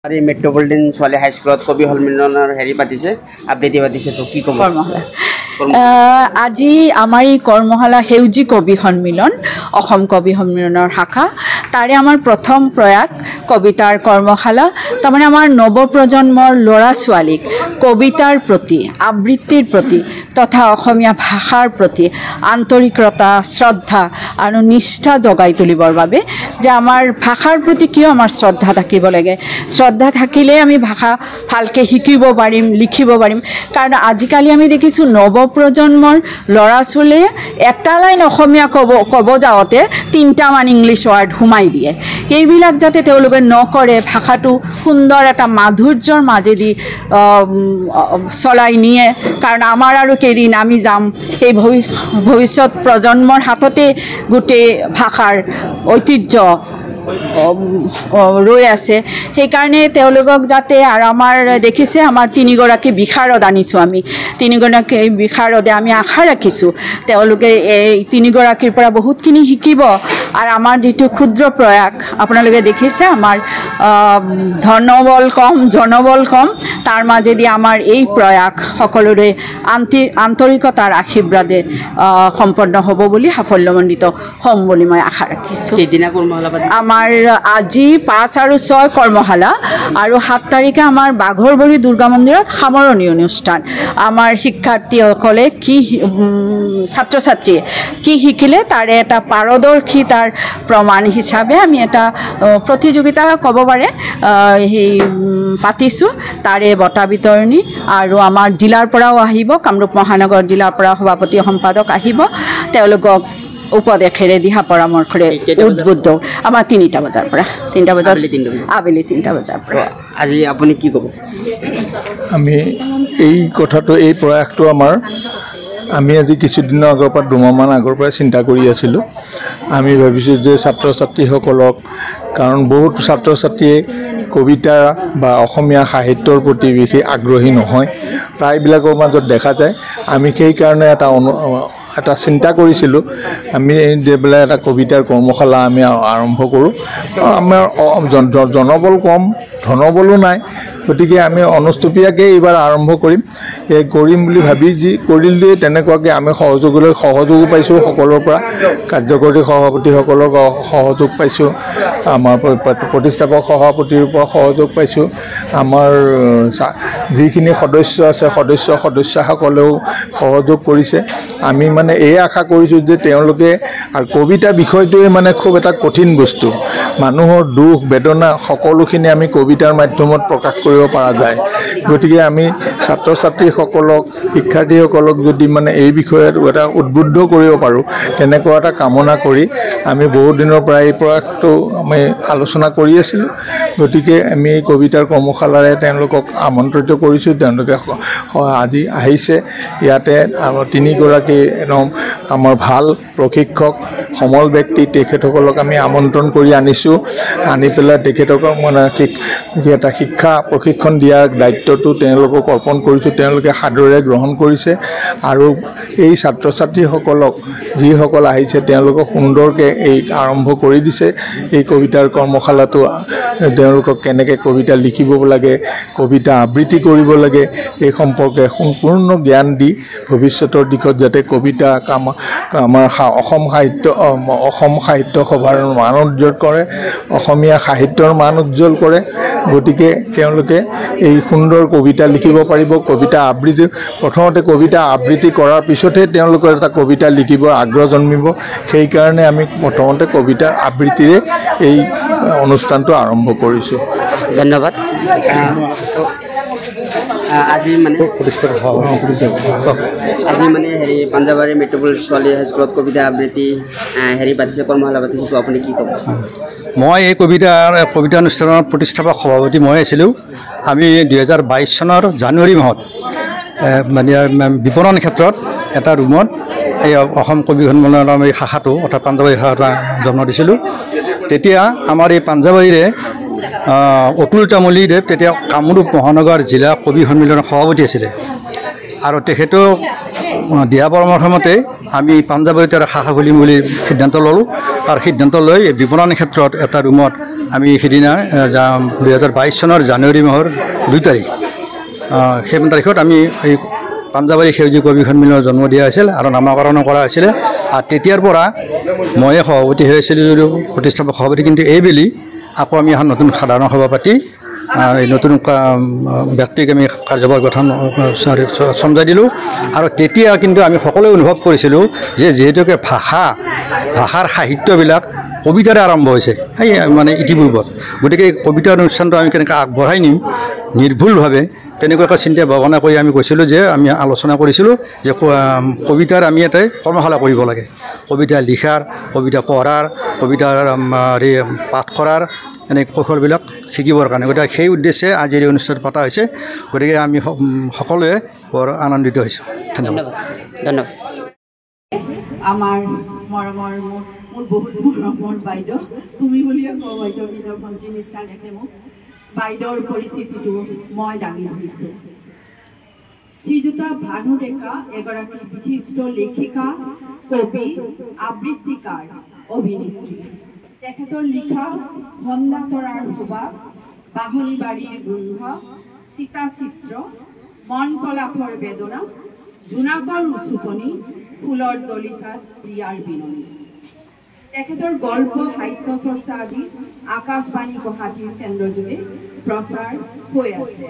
আজি মেট্ৰপলিটন ছোৱালী হাইস্কুলত কবি সন্মিলনৰ হেৰি পাতিছে আবৃত্তি পাতিছে তো কি ক'ব কৰ্মশালা আজি আমাৰ এই কৰ্মশালা সেউজী কবি সন্মিলন অসম কবি সন্মিলনৰ শাখা তাৰে আমাৰ প্ৰথম প্ৰয়াস কবিতাৰ কৰ্মশালা তাৰমানে আমাৰ নৱপ্ৰজন্মৰ ল'ৰা ছোৱালীক কবিতাৰ প্ৰতি আবৃত্তিৰ প্ৰতি তথা অসমীয়া ভাষাৰ প্ৰতি আন্তৰিকতা শ্ৰদ্ধা আৰু নিষ্ঠা জগাই তুলিবৰ বাবে যে আমাৰ ভাষাৰ প্ৰতি কিয় আমাৰ শ্ৰদ্ধা থাকিব লাগে শ্ৰদ্ধা থাকিলে আমি ভাষা ভালকৈ শিকিব পাৰিম লিখিব পাৰিম কাৰণ আজিকালি আমি দেখিছোঁ নৱপ্ৰজন্মৰ ল'ৰা ছোৱালীয়ে এটা লাইন অসমীয়া ক'ব যাওঁতে তিনিটামান ইংলিছ ৱাৰ্ড সোমাই দিয়ে এইবিলাক যাতে তেওঁলোকে নকৰে ভাষাটো সুন্দৰ এটা মাধুৰ্যৰ মাজেদি চলাই নিয়ে কাৰণ আমাৰ আৰু কেইদিন আমি যাম এই ভৱিষ্যত প্ৰজন্মৰ হাততে গোটেই ভাষাৰ ঐতিহ্য ৰৈ আছে সেইকাৰণে তেওঁলোকক যাতে আৰু আমাৰ দেখিছে আমাৰ তিনিগৰাকী বিশাৰদ আনিছোঁ আমি তিনিগৰাকী বিশাৰদে আমি আশা ৰাখিছোঁ তেওঁলোকে এই তিনিগৰাকীৰ পৰা বহুতখিনি শিকিব আৰু আমাৰ যিটো ক্ষুদ্ৰ প্ৰয়াস আপোনালোকে দেখিছে আমাৰ ধনবল কম জনবল কম তাৰ মাজেদি আমাৰ এই প্ৰয়াস সকলোৰে আন্তৰিকতাৰ আশীৰ্বাদে সম্পন্ন হ'ব বুলি সাফল্যমণ্ডিত হ'ম বুলি মই আশা ৰাখিছোঁ আমাৰ আজি 5 আৰু 6 কৰ্মশালা আৰু 7 তাৰিখে আমাৰ বাঘৰবৰী দুৰ্গা মন্দিৰত সামৰণি অনুষ্ঠান আমাৰ শিক্ষাৰ্থীসকলে কি ছাত্ৰ ছাত্ৰীয়ে কি শিকিলে তাৰে এটা পাৰদৰ্শিতাৰ প্ৰমাণ হিচাপে আমি এটা প্ৰতিযোগিতা ক'ব পাৰে সেই পাতিছোঁ তাৰে বঁটা বিতৰণী আৰু আমাৰ জিলাৰ পৰাও আহিব কামৰূপ মহানগৰ জিলাৰ পৰা সভাপতি সম্পাদক আহিব তেওঁলোকক উপদেশেৰে দিহা পৰামৰ্শৰে উদ্বুদ্ধ আমাৰ 3টা বজাৰ পৰা 3টা বজাৰ আবেলি 3টা বজাৰ পৰা আজি আপুনি কি ক'ব আমি এই কথাটো এই প্ৰয়াসটো আমি আজি কিছুদিনৰ আগৰ পৰা দুমাহমান আগৰ পৰা চিন্তা কৰি আছিলোঁ আমি ভাবিছোঁ যে ছাত্ৰ ছাত্ৰীসকলক কাৰণ বহুত ছাত্ৰ ছাত্ৰীয়ে কবিতা বা অসমীয়া সাহিত্যৰ প্ৰতি বিশেষ আগ্ৰহী নহয় প্ৰায়বিলাকৰ মাজত দেখা যায় আমি সেইকাৰণে এটা চিন্তা কৰিছিলোঁ আমি যে বোলে এটা কবিতাৰ কৰ্মশালা আমি আৰম্ভ কৰোঁ আমাৰ জনবল কম ধনবলো নাই গতিকে আমি অনুষ্টুপীয়াকৈ এইবাৰ আৰম্ভ কৰিম বুলি ভাবি কৰিলে তেনেকুৱাকৈ আমি সহযোগো পাইছোঁ সকলোৰ পৰা কাৰ্যকৰী সভাপতিসকলক সহযোগ পাইছোঁ আমাৰ প্ৰতিষ্ঠাপক সভাপতিৰ পৰা সহযোগ পাইছোঁ আমাৰ যিখিনি সদস্য আছে সদস্যসকলেও সহযোগ কৰিছে আমি মানে এই আশা কৰিছোঁ যে তেওঁলোকে আৰু কবিতা বিষয়টোৱে মানে খুব এটা কঠিন বস্তু মানুহৰ দুখ বেদনা সকলোখিনি আমি কবিতাৰ মাধ্যমত প্ৰকাশ কৰিব পৰা যায় গতিকে আমি ছাত্ৰ ছাত্ৰীসকলক শিক্ষাৰ্থীসকলক যদি মানে এই বিষয়ত এটা উদ্বুদ্ধ কৰিব পাৰোঁ তেনেকুৱা এটা কামনা কৰি আমি বহুত দিনৰ পৰা এই প্ৰয়াসটো আমি আলোচনা কৰি আছিলোঁ গতিকে আমি কবিতাৰ কৰ্মশালাৰে তেওঁলোকক আমন্ত্ৰিত কৰিছোঁ তেওঁলোকে আজি আহিছে ইয়াতে 3গৰাকী একদম আমাৰ ভাল প্ৰশিক্ষক সমল ব্যক্তি তেখেতসকলক আমি আমন্ত্ৰণ কৰি আনিছোঁ আনি পেলাই তেখেতকক মানে এটা শিক্ষা প্ৰশিক্ষণ দিয়াৰ দায়িত্বটো তেওঁলোকক অৰ্পণ কৰিছোঁ তেওঁলোকে সাদৰেৰে গ্ৰহণ কৰিছে আৰু এই ছাত্ৰ ছাত্ৰীসকলক যিসকল আহিছে তেওঁলোকক সুন্দৰকৈ এই আৰম্ভ কৰি দিছে এই কবিতাৰ কৰ্মশালাটো তেওঁলোকক কেনেকৈ কবিতা লিখিব লাগে কবিতা আবৃত্তি কৰিব লাগে এই সম্পৰ্কে সম্পূৰ্ণ জ্ঞান দি ভৱিষ্যতৰ দিশত যাতে কবিতা আমাৰ অসম সাহিত্য সভাৰ মান উজ্জ্বল কৰে অসমীয়া সাহিত্যৰ মান উজ্জ্বল কৰে গতিকে তেওঁলোকে এই সুন্দৰ কবিতা লিখিব পাৰিব কবিতা আবৃত্তি প্ৰথমতে কবিতা আবৃত্তি কৰাৰ পিছতহে তেওঁলোকৰ এটা কবিতা লিখিবৰ আগ্ৰহ জন্মিব সেইকাৰণে আমি প্ৰথমতে কবিতাৰ আবৃত্তিৰে এই অনুষ্ঠানটো আৰম্ভ কৰিছোঁ ধন্যবাদ আজি মানে হেৰি পাঞ্জাৱাৰী মেট্ৰপলিটন ছোৱালী হাইস্কুলত কবিতা আবৃত্তি হেৰি পাতিছে কৰ্মশালা পাতিছে তো আপুনি কি ক'ব মই এই কবিতা অনুষ্ঠানৰ প্ৰতিষ্ঠাপক সভাপতি মই আছিলোঁ আমি 2022 চনৰ জানুৱাৰী মাহত মানে বিপণন ক্ষেত্ৰত এটা ৰুমত এই অসম কবি সন্মিলনৰ আমি শাখাটো অৰ্থাৎ পাঞ্জাৱাৰী শাখাটো জন্ম দিছিলোঁ তেতিয়া আমাৰ এই পাঞ্জাৱাৰীৰে অতুল তামুলীদেৱ তেতিয়া কামৰূপ মহানগৰ জিলা কবি সন্মিলনৰ সভাপতি আছিলে আৰু তেখেতক দিয়া পৰামৰ্শ মতে আমি পাঞ্জাৱৰীত এটা শাখা খুলিম বুলি সিদ্ধান্ত ল'লোঁ আৰু সিদ্ধান্ত লৈ বিপণন ক্ষেত্ৰত এটা ৰুমত আমি সিদিনা 2022 চনৰ জানুৱাৰী মাহৰ 2 তাৰিখ সেই তাৰিখত আমি এই পাঞ্জাৱাৰী সেউজী কবি সন্মিলনৰ জন্ম দিয়া হৈছিল আৰু নামাকৰণ কৰা হৈছিলে আৰু তেতিয়াৰ পৰা ময়ে সভাপতি হৈ আছিলোঁ যদিও প্ৰতিষ্ঠাপক সভাপতি কিন্তু এইবেলি আকৌ আমি এখন নতুন সাধাৰণ সভা পাতি এই নতুন ব্যক্তিক আমি কাৰ্যভাৰ গঠন চমজাই দিলোঁ আৰু তেতিয়া কিন্তু আমি সকলোৱে অনুভৱ কৰিছিলোঁ যে যিহেতুকে ভাষাৰ সাহিত্যবিলাক কবিতাৰে আৰম্ভ হৈছে এই মানে ইতিপূৰ্বত গতিকে কবিতাৰ অনুষ্ঠানটো আমি কেনেকৈ আগবঢ়াই নিম নিৰ্ভুলভাৱে তেনেকুৱাকৈ চিন্তা ভাৱনা কৰি আমি কৈছিলোঁ যে আমি আলোচনা কৰিছিলোঁ যে কবিতাৰ আমি এটা কৰ্মশালা কৰিব লাগে কবিতা লিখাৰ কবিতা পঢ়াৰ কবিতাৰ পাঠ কৰাৰ এনে কৌশলবিলাক শিকিবৰ কাৰণে গতিকে সেই উদ্দেশ্যে আজিৰ এই অনুষ্ঠান পতা হৈছে গতিকে আমি সকলোৱে বৰ আনন্দিত হৈছোঁ ধন্যবাদ ধন্যবাদ আমাৰ মৰমৰ মোৰ বহুত মৰমৰ বাইদেউ তুমি বুলিয়ে কওঁ বাইদেউ নিজৰ ভণ্টিৰ নিচিনা দেখে মোক বাইদেউৰ পৰিস্থিতিটো মই দাঙি ধৰিছোঁ শ্ৰীযুত ভানু ডেকা এগৰাকী বিশিষ্ট লেখিকা কবি আবৃত্তিকাৰ অভিনেত্ৰী তেখেতৰ লিখা ভন্দা তৰাৰ সুবাস বাহনী বাৰীৰ গোন্ধ চিতা চিত্ৰ মন কলাপৰ বেদনা জোনাকৰ উচুপনি ফুলৰ দলিচাত প্ৰিয়াৰ বিননি তেখেতৰ গল্প সাহিত্য চৰ্চা আদি আকাশবাণী গুৱাহাটীৰ কেন্দ্ৰযোগে প্ৰচাৰ হৈ আছে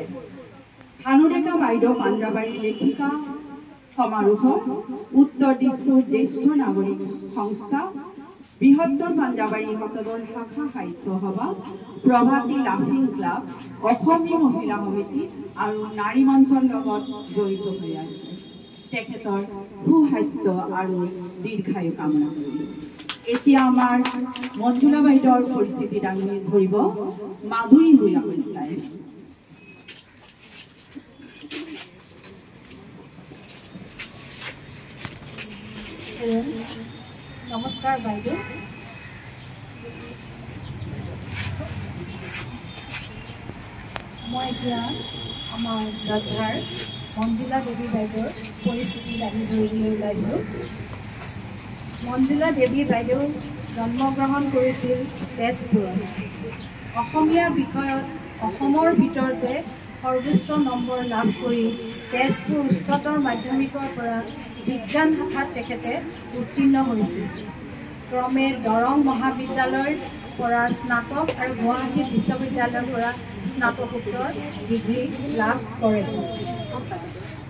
ভানু ডেকা বাইদেউ পাঞ্জাৱাৰী লেখিকা সমাৰোহ উত্তৰ দিশপুৰ জ্যেষ্ঠ নাগৰিক সংস্থা বৃহত্তৰ পাঞ্জাৱাৰী শতদল শাখা সাহিত্য সভা প্ৰভাতী লাফিং ক্লাব অসমী মহিলা সমিতি আৰু নাৰী মঞ্চৰ লগত জড়িত হৈ আছে তেখেতৰ সুস্বাস্থ্য আৰু দীৰ্ঘায়ু কামনা কৰি এতিয়া আমাৰ মঞ্জুলা বাইদেউৰ পৰিস্থিতি দাঙি ধৰিব মাধুৰী ভূঞা কলিতাই নমস্কাৰ বাইদেউ মই এতিয়া আমাৰ শ্ৰদ্ধাৰ মঞ্জুলা দেৱী বাইদেউৰ পৰিস্থিতি দাঙি ধৰিবলৈ ওলাইছোঁ মঞ্জুলা দেৱী বাইদেউ জন্মগ্ৰহণ কৰিছিল তেজপুৰত অসমীয়া বিষয়ত অসমৰ ভিতৰতে সৰ্বোচ্চ নম্বৰ লাভ কৰি তেজপুৰ উচ্চতৰ মাধ্যমিকৰ পৰা বিজ্ঞান শাখাত তেখেতে উত্তীৰ্ণ হৈছিল ক্ৰমে দৰং মহাবিদ্যালয়ৰ পৰা স্নাতক আৰু গুৱাহাটী বিশ্ববিদ্যালয়ৰ পৰা স্নাতকোত্তৰ ডিগ্ৰী লাভ কৰে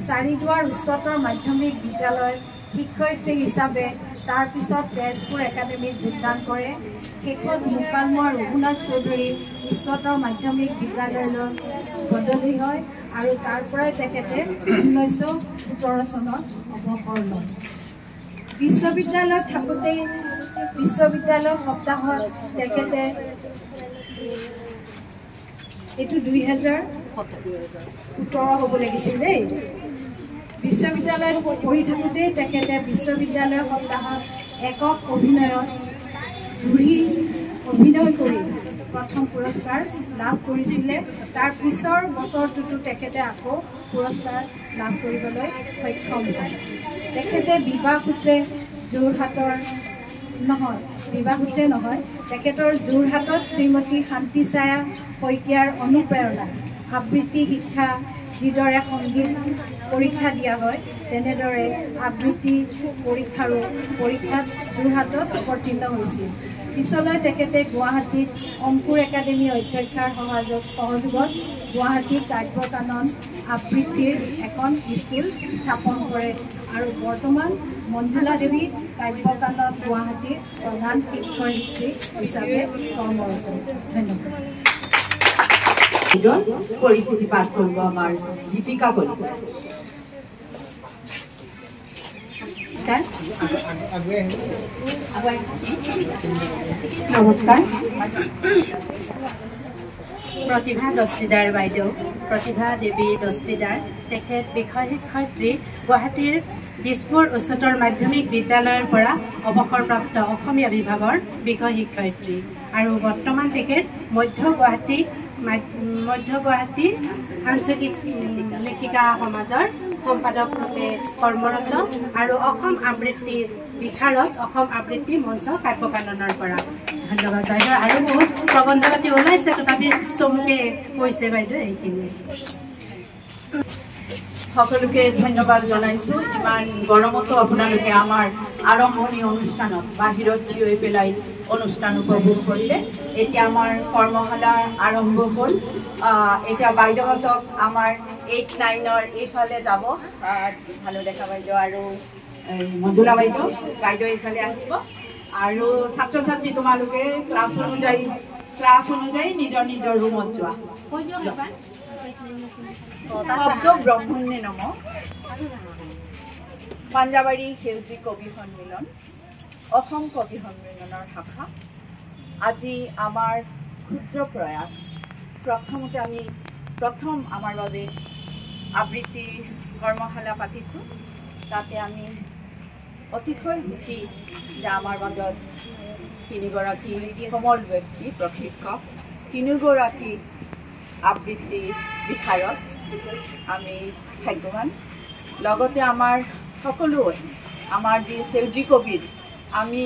চাৰিদুৱাৰ উচ্চতৰ মাধ্যমিক বিদ্যালয়ৰ শিক্ষয়িত্ৰী হিচাপে তাৰপিছত তেজপুৰ একাডেমীত যোগদান কৰে শেষত মুকালমুৱা ৰঘুনাথ চৌধুৰী উচ্চতৰ মাধ্যমিক বিদ্যালয়লৈ বদলি হয় আৰু তাৰ পৰাই তেখেতে 1917 চনত অৱসৰ লয় বিশ্ববিদ্যালয়ত থাকোঁতেই বিশ্ববিদ্যালয় সপ্তাহত তেখেতে এইটো 2017 হ'ব লাগিছিল দেই বিশ্ববিদ্যালয়ত পঢ়ি থাকোঁতেই তেখেতে বিশ্ববিদ্যালয় সপ্তাহত একক অভিনয়ত অভিনয় কৰি প্ৰথম পুৰস্কাৰ লাভ কৰিছিলে তাৰ পিছৰ বছৰটোতো তেখেতে আকৌ পুৰস্কাৰ লাভ কৰিবলৈ সক্ষম হয় তেখেতে বিবাহসূত্ৰে নহয় তেখেতৰ যোৰহাটত শ্ৰীমতী শান্তিছায়া শইকীয়াৰ অনুপ্ৰেৰণা আবৃত্তি শিক্ষা যিদৰে সংগীত পৰীক্ষা দিয়া হয় তেনেদৰে আবৃত্তি পৰীক্ষাত যোৰহাটত অৱতীৰ্ণ হৈছিল পিছলৈ তেখেতে গুৱাহাটীত অংকুৰ একাডেমী অধ্যক্ষাৰ সহযোগত গুৱাহাটীত কাব্যকানন আবৃত্তিৰ এখন স্কুল স্থাপন কৰে আৰু বৰ্তমান মঞ্জুলা দেৱী কাব্যকানন গুৱাহাটীৰ প্ৰধান শিক্ষয়িত্ৰী হিচাপে কৰ্মৰত ধন্যবাদ পৰিস্থিতি পাঠ কৰিব আমাৰ দীপিকা কলিতা নমস্কাৰ প্ৰতিভা দস্তিদাৰ বাইদেউ প্ৰতিভা দেৱী দস্তিদাৰ তেখেত বিষয় শিক্ষয়িত্ৰী গুৱাহাটীৰ দিছপুৰ উচ্চতৰ মাধ্যমিক বিদ্যালয়ৰ পৰা অৱসৰপ্ৰাপ্ত অসমীয়া বিভাগৰ বিষয় শিক্ষয়িত্ৰী আৰু বৰ্তমান তেখেত মধ্য গুৱাহাটী মধ্য গুৱাহাটীৰ সাংস্কৃতিক লেখিকা সমাজৰ সম্পাদক ৰূপে কৰ্মৰত আৰু অসম আবৃত্তিৰ বিশাৰদ অসম আবৃত্তি মঞ্চ কাব্যকাননৰ পৰা। ধন্যবাদ বাইদেউ। আৰু বহুত প্ৰবন্ধ পাতি ওলাইছে, তথাপি চমুকে কৈছে বাইদেউ এইখিনি। সকলোকে ধন্যবাদ জনাইছোঁ। ইমান গৰমতো আপোনালোকে আমাৰ আৰম্ভণি অনুষ্ঠানত বাহিৰত থিয় হৈ পেলাই অনুষ্ঠান উপভোগ কৰিলে। এতিয়া আমাৰ কৰ্মশালা আৰম্ভ হ'ল। এতিয়া বাইদেউহঁতক আমাৰ 8-9ৰ এইফালে যাব, ভালো দেখা বাইদেউ আৰু মঞ্জুলা বাইদেউ এইফালে আহিব। আৰু ছাত্ৰ ছাত্ৰী তোমালোকে ক্লাছ অনুযায়ী নিজৰ নিজৰ ৰুমত যোৱা। শব্দ ব্ৰহ্মণ্যে নম পাঞ্জাবাৰী সেউজী কবি সন্মিলন, অসম কবি সন্মিলনৰ শাখা। আজি আমাৰ ক্ষুদ্ৰ প্ৰয়াস। প্ৰথমতে আমি আমাৰ বাবে আবৃত্তি কৰ্মশালা পাতিছোঁ। তাতে আমি অতিশয় সুখী যে আমাৰ মাজত 3গৰাকী সমল ব্যক্তি প্ৰশিক্ষক, 3গৰাকী আবৃত্তি বিশাৰদ, আমি ভাগ্যৱান। লগতে আমাৰ সকলোৱে আমাৰ যি সেউজী কবিৰ আমি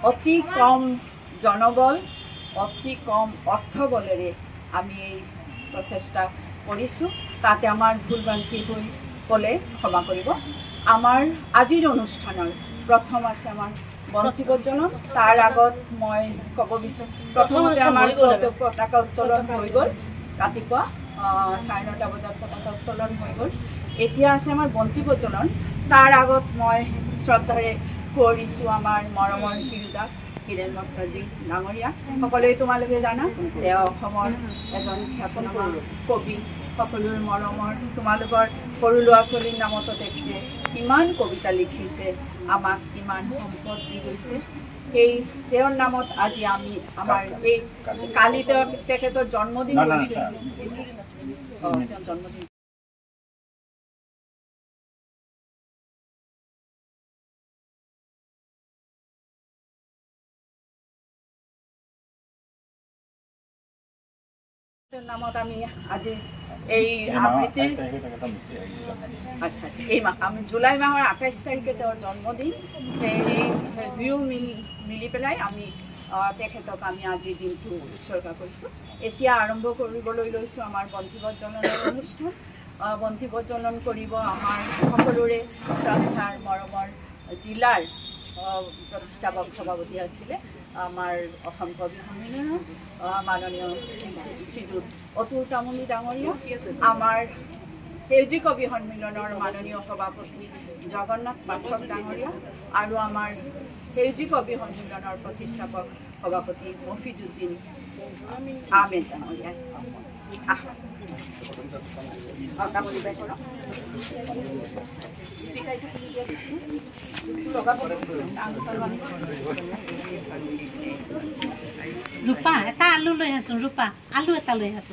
অতি কম জনবল, অতি কম অৰ্থবলেৰে আমি এই প্ৰচেষ্টা কৰিছোঁ। তাতে আমাৰ ভুল ভ্ৰান্তি হৈ গ'লে ক্ষমা কৰিব। আমাৰ আজিৰ অনুষ্ঠানৰ প্ৰথম আছে আমাৰ বন্তি প্ৰজ্বলন। তাৰ আগত মই ক'ব বিচাৰোঁ, প্ৰথমতে আমাৰ পতাকা উত্তোলন হৈ গ'ল। ৰাতিপুৱা 9:30 বজাত পতাকা উত্তোলন হৈ গ'ল। এতিয়া আছে আমাৰ বন্তি প্ৰজ্বলন। তাৰ আগত মই শ্ৰদ্ধাৰে কৰিছোঁ আমাৰ মৰমৰ শিৰোদা হীৰেণ মৎসৰ্জী ডাঙৰীয়া। সকলোৱে তোমালোকে জানা তেওঁ অসমৰ এজন খ্যাতনামা কবি। সকলোৰে মৰমৰ, তোমালোকৰ সৰু ল'ৰা ছোৱালীৰ নামতো তেখেতে কিমান কবিতা লিখিছে, আমাক কিমান সম্পদ দি গৈছে। সেই তেওঁৰ নামত আজি আমি আমাৰ এই কালি তেখেতৰ জন্মদিন জন্মদিন নামত আমি আজি এই আবৃত্তিৰ এই মাহ আমি জুলাই মাহৰ 28 তাৰিখে তেওঁৰ জন্মদিন। সেই দুয়ো মিলি পেলাই আমি তেখেতক আমি আজিৰ দিনটো উৎসৰ্গা কৰিছোঁ। এতিয়া আৰম্ভ কৰিবলৈ লৈছোঁ আমাৰ বন্তি প্ৰজ্বলনৰ অনুষ্ঠান। বন্তি প্ৰজ্বলন কৰিব আমাৰ সকলোৰে শ্ৰদ্ধাৰ মৰমৰ জিলাৰ প্ৰতিষ্ঠাপক সভাপতি আছিলে আমাৰ অসম কবি সন্মিলনৰ মাননীয় শ্ৰীযুত অতুল তামুলী ডাঙৰীয়া, আমাৰ সেউজী কবি সন্মিলনৰ মাননীয় সভাপতি জগন্নাথ পাঠক ডাঙৰীয়া আৰু আমাৰ সেউজী কবি সন্মিলনৰ প্ৰতিষ্ঠাপক সভাপতি মফিজুদ্দিন আহমেদ ডাঙৰীয়া। ৰূপা এটা আলু লৈ আছো, ৰূপা আলু এটা লৈ আছো।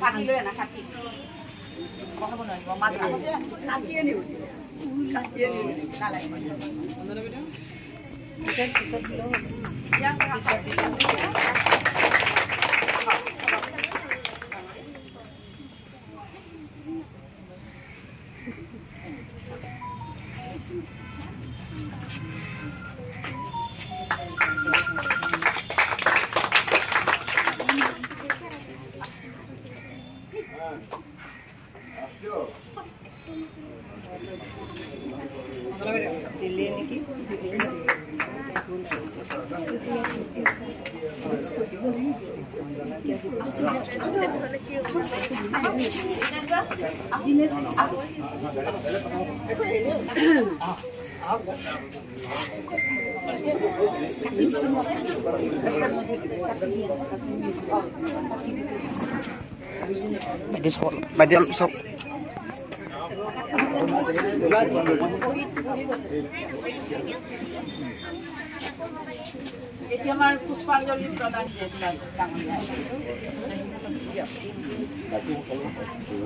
এতিয়া আমাৰ পুষ্পাঞ্জলি প্ৰদান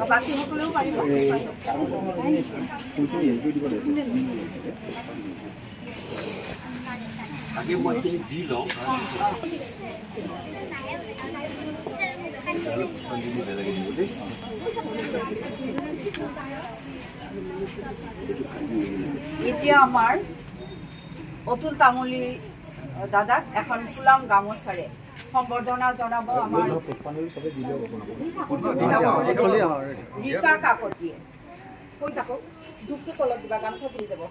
বাকী সকলেও পাৰিব। এতিয়া আমাৰ অতুল তামুলী দাদাক এখন ফুলাম গামোচাৰে সম্বৰ্ধনা জনাব আমাৰ ৰীতা কাকতিয়ে। কৈ থাকক, দুখটো তলত দিবা, গামোচা ফুলি যাব।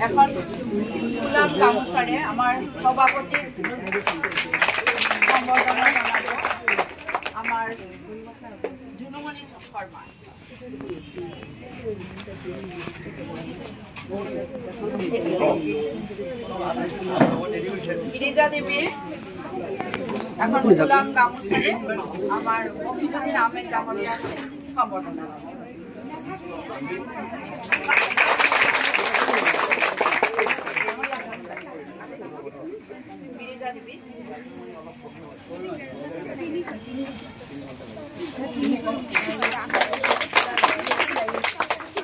এখন ফুলাম গামোচাৰে আমাৰ সভাপতিক সম্বৰ্ধনা জনাব আমাৰ জুনুমণি শৰ্মা। গিৰিজা দেৱীৰ এখন ফুলাম গামোচাৰে আমাৰ মফিজুদ্দিন আহমেদ ডাঙৰীয়াক সম্বৰ্ধনা জনাব। গিৰিজা দেৱী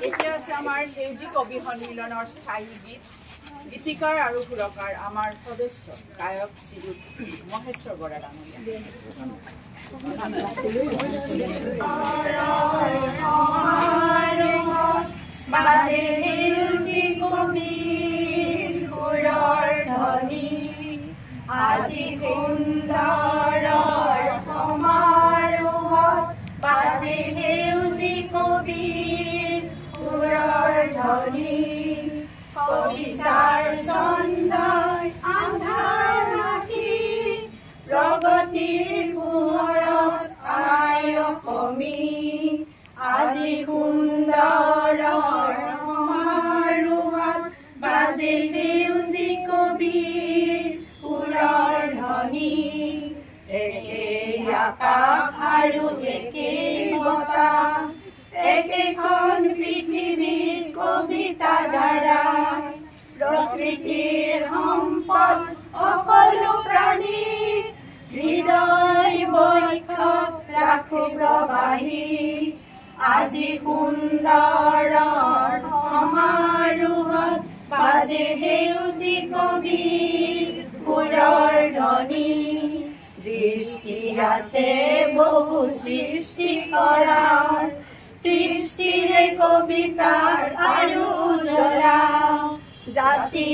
এতিয়া আছে আমাৰ সেউজী কবি সন্মিলনৰ স্থায়ী গীত গীতিকাৰ আৰু সুৰকাৰ আমাৰ সদস্য গায়ক শ্ৰী মহেশ্বৰ বৰা ডাঙৰীয়া। আজি সুন্দৰৰ সমাৰোহত বাজে সেউজী কবিৰ সুৰৰ ধ্বনি, কবিতাৰ ছন্দই আন্ধাৰ ৰাখি প্ৰগতিৰ পোহৰত আই অসমী। আজি সুন্দৰৰ সমাৰোহত বাজে সেউজী কবিৰ সুৰৰ ধ্বনি, একেই আকাশ আৰু একেই বতাহ, একেখন পৃথিৱীত কবিতা ধাৰা, প্ৰকৃতিৰ সম্পদ সকলো প্ৰাণী, হৃদয় বৈক্ষত ৰাখো প্ৰবাহী। আজি সুন্দৰৰ সমাৰোহত বাজে সেউজী কবিৰ সুৰৰ ধ্বনি, দৃষ্টি আছে বহু সৃষ্টি কৰাৰ, সৃষ্টিৰে কবিতাৰ আৰু উজ্বলা, জাতি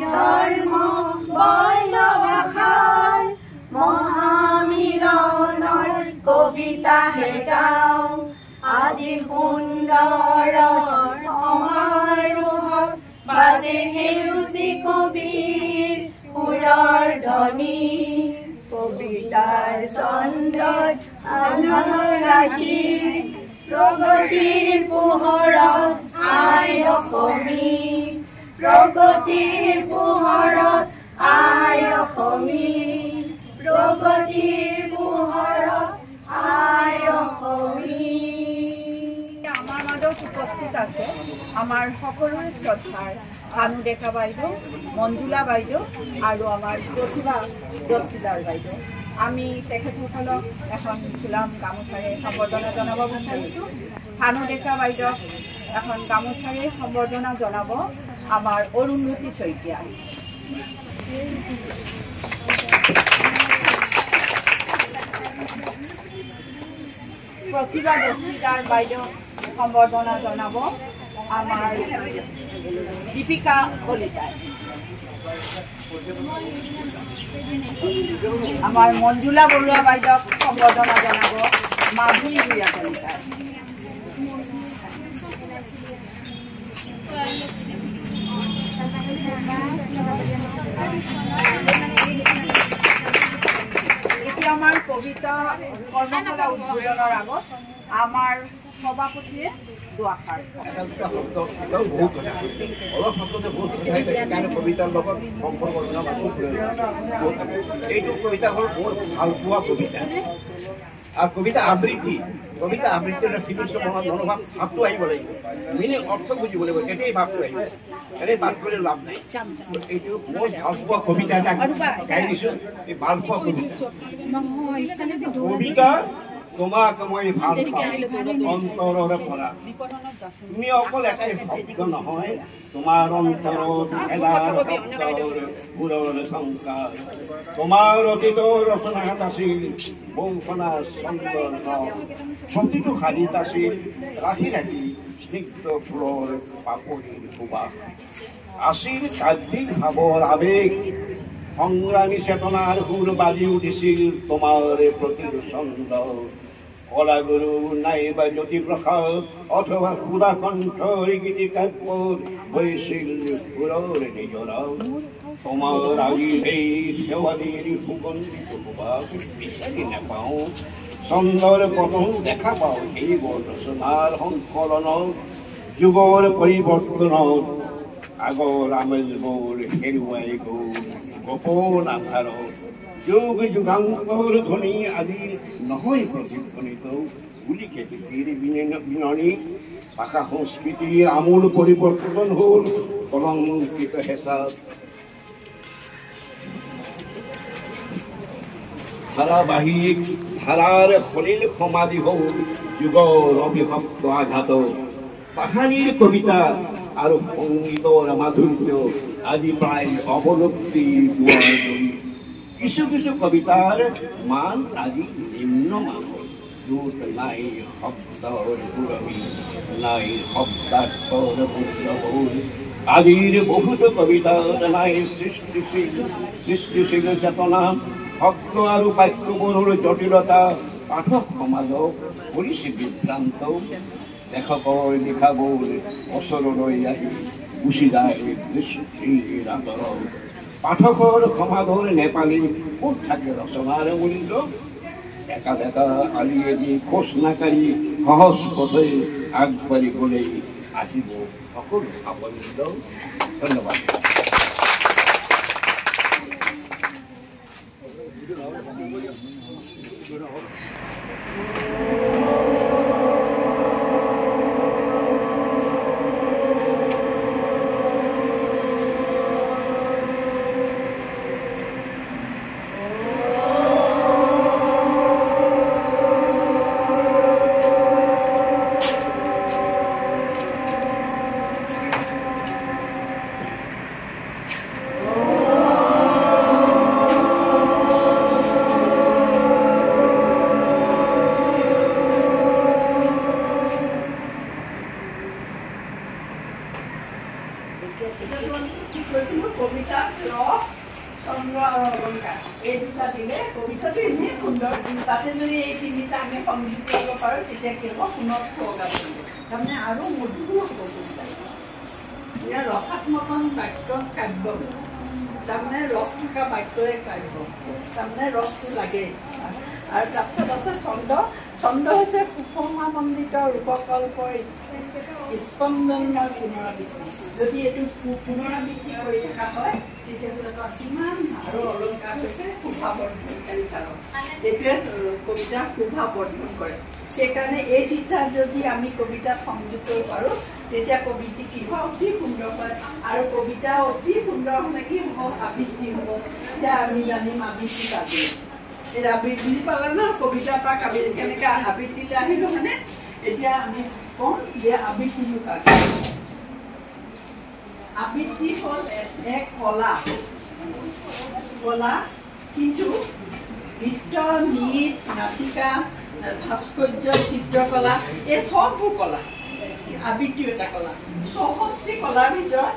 ধৰ্ম বৰ্ণ ভাষাৰ মহামিলনৰ কবিতাহে গাওঁ। আজি সুন্দৰৰ সমাৰোহত বাজে সেউজী কবিৰ সুৰৰ ধ্বনি, কবিতাৰ ছন্দত আন্ধাৰ ৰাখি প্ৰগতিৰ পোহৰত আই অসমী। প্ৰগতিৰ পোহৰত আই অসমী, প্ৰগতিৰ পোহৰত আই অসমী। আমাৰ মাজত উপস্থিত আছে আমাৰ সকলোৰে শ্ৰদ্ধাৰ ভানু ডেকা বাইদেউ, মঞ্জুলা বাইদেউ আৰু আমাৰ প্ৰতিভা দস্তিদাৰ বাইদেউ। আমি তেখেতসকলক এখন ফুলাম গামোচাৰে সম্বৰ্ধনা জনাব বিচাৰিছোঁ। ভানু ডেকা বাইদেউক এখন গামোচাৰে সম্বৰ্ধনা জনাব আমাৰ অৰুন্ধতী শইকীয়া। প্ৰতিভা দস্তিদাৰ বাইদেউ সম্বৰ্ধনা জনাব আমাৰ দীপিকা কলিতাই। আমাৰ মঞ্জুলা বৰুৱা বাইদেউক সম্বৰ্ধনা জনাব মাধুৰী ভূঞা কলিতাই। এতিয়া আমাৰ কবিতা কৰ্মশালা উদ্বোধনৰ আগত আমাৰ সভাপতিয়ে দুআষাৰ কবিতাৰ লগত এইটো কবিতা হ'ল মোৰ ভাল পোৱা কবিতা। আৰ কবিতা আবৃত্তি এটা ফিলিংস মনোভাৱ ভাৱটো আহিব লাগিব মিনিং অৰ্থ বুজিব লাগিব তেতিয়াই ভাৱটো আহিব এনেই বাদ কৰিলে লাভ নাই এইটো মোৰ ভাল পোৱা কবিতা এটা গাই দিছোঁ এই ভাল পোৱা কবিতা তোমাক মই ভাল পাওঁ অন্তৰৰ পৰা তুমি অকল এটাই শব্দ নহয় তোমাৰ অন্তৰত এলাৰ শব্দৰ সুৰৰ সংকাৰ তোমাৰ অতীতৰ ৰচনাত আছিল বৌখনা চন্দৰ প্ৰতিটো শাৰীত আছিল ৰাখি ৰাখি স্নিগ্ধ ফুলৰ পাপৰিৰ সুবাস আছিল কাব্যিক ভাৱৰ আৱেগ সংগ্ৰামী চেতনাৰ সুৰ বাজি উঠিছিল তোমাৰ প্ৰতিটো ছন্দ কলাগুৰু নাইবা জ্যোতিপ্ৰসাদ অথবা সুধাকণ্ঠৰ গীতি কাব্যত হৈছিল সুৰৰ নিজৰা তোমাৰ আজি সেই শেৱালিৰ সুগন্ধিত সুবাস বিচাৰি নাপাওঁ চন্দৰ পতন দেখা পাওঁ সেইবোৰ ৰচনাৰ সংকলনত যুগৰ পৰিৱৰ্তনত আগৰ আমেলবোৰ হেৰুৱাই গ'ল গোপন আধাৰত যুগ যুগান্তৰ ধ্বনি আজি নহয় প্ৰতিধ্বনিত উলিকে পৃথিৱীৰ বিননি ভাষা সংস্কৃতিৰ আমূল পৰিৱৰ্তন হ'ল কলংকিত হেঁচাত ধাৰাবাহিক ধাৰাৰ সলিল সমাধি হ'ল যুগৰ অবিভক্ত আঘাত কাহানিৰ কবিতা আৰু সংগীতৰ মাধুৰ্য আজি প্ৰায় অৱলুপ্তি হোৱাৰ দৰে কিছু কিছু কবিতাৰ মান আজি নিম্ন মানৰ য'ত নাই শব্দৰ সুৰভি নাই শব্দাৰ্থৰ মুদ্ৰবোৰ আজিৰ বহুতো কবিতাত নাই সৃষ্টিশীল চেতনা শব্দ আৰু বাক্যবোৰৰ জটিলতা পাঠক সমাজক কৰিছে বিভ্ৰান্ত লেখকৰ লিখাবোৰ ওচৰলৈ আহি গুচি যায় দৃষ্টিৰ আঁতৰত পাঠকৰ সমাজৰ নেপালী ক'ত থাকে ৰচনাৰ মূল্য একা একা আলিয়ে দি খোজ নাকাৰি সহজ পথে আগবাঢ়িবলৈ আহিব সকলো সাফল্য ধন্যবাদ কবিতা ৰস চন্দ্ৰ আৰু অলংকাৰ এই দুটা দিলে কবিতাটো এনেই সুন্দৰ তাতে যদি এই তিনিটা আমি সংযোগ কৰিব পাৰোঁ তেতিয়া কি হ'ব পুনৰ প্ৰকাশ কৰিব তাৰমানে আৰু মধুৰ হ'ব কবিতা ইয়াৰ ৰসাত্মক বাক্য কাব্য তাৰমানে ৰস থকা বাক্যৰে কাব্য তাৰমানে ৰসটো লাগে আৰু তাৰপিছত আছে ছন্দ হৈছে সুষমামণ্ডিত ৰূপকল্পৰ স্পন্দনৰ পুনৰাবৃত্তি যদি এইটো পুনৰাবৃত্তি কৰি থকা হয় তেতিয়াহ'লে কিমান আৰু অলংকাৰ হৈছে শোভাবৰ্ধনকাৰী কাৰক এইটোৱে কবিতাৰ শোভা বৰ্ধন কৰে সেইকাৰণে এই তিনিটা যদি আমি কবিতাত সংযোগ কৰিব পাৰোঁ তেতিয়া কবিতা কি হয় অতি সুন্দৰ হয় আৰু কবিতা অতি সুন্দৰ হ'লে কি হ'ব আবৃত্তি হ'ব তেতিয়া আমি জানিম আবৃত্তি কাটি এই আবৃত্তি বুজি পালে ন কবিতাৰ পৰা কাবি কেনেকৈ আবৃত্তিলৈ আহিলোঁ মানে এতিয়া আমি কওঁ যে আবৃত্তিটো কাটি আবৃত্তি হ'ল এক কলা কিন্তু নৃত্য নৃত নাটিকা ভাস্কৰ্য চিত্ৰকলা এই চববোৰ কলা আবৃত্তি এটা কলা সমষ্টি কলাৰ ভিতৰত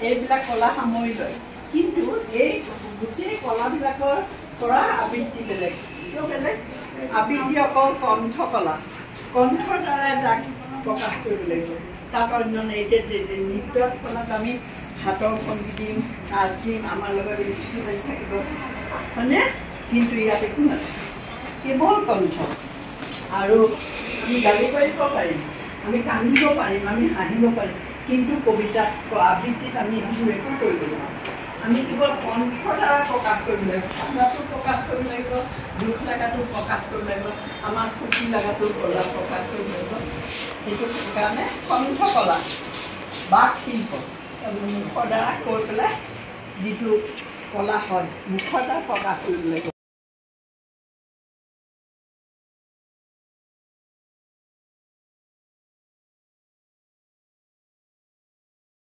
এইবিলাক কলা সামৰি লয় কিন্তু এই গোটেই কলাবিলাকৰ পৰা আবৃত্তি বেলেগ কিয় বেলেগ আবৃত্তি অকল কণ্ঠকলা কণ্ঠৰ দ্বাৰা তাক প্ৰকাশ কৰিব লাগিব তাত অন্য এতিয়া নৃত্যত কলাত আমি হাতৰ ভংগী দিম নাচ দিম আমাৰ লগত ইনষ্ট্ৰুমেণ্ট থাকিব হয়নে কিন্তু ইয়াত একো নাথাকে কেৱল কণ্ঠ আৰু আমি গালি কৰিব পাৰিম আমি কান্দিব পাৰিম আমি হাঁহিব পাৰিম কিন্তু কবিতাত আবৃত্তিত আমি এইবোৰ একো কৰিব নোৱাৰোঁ আমি কেৱল কণ্ঠৰ দ্বাৰা প্ৰকাশ কৰিব লাগিব ভাৱনাটো প্ৰকাশ কৰিব লাগিব দুখ লগাটো প্ৰকাশ কৰিব লাগিব আমাৰ সুখী লগাটো কলা প্ৰকাশ কৰিব লাগিব সেইটো কাৰণে কণ্ঠ কলা বাক শিল্প মুখৰ দ্বাৰা কৈ পেলাই যিটো কলা হয় মুখৰ দ্বাৰা প্ৰকাশ কৰিব লাগিব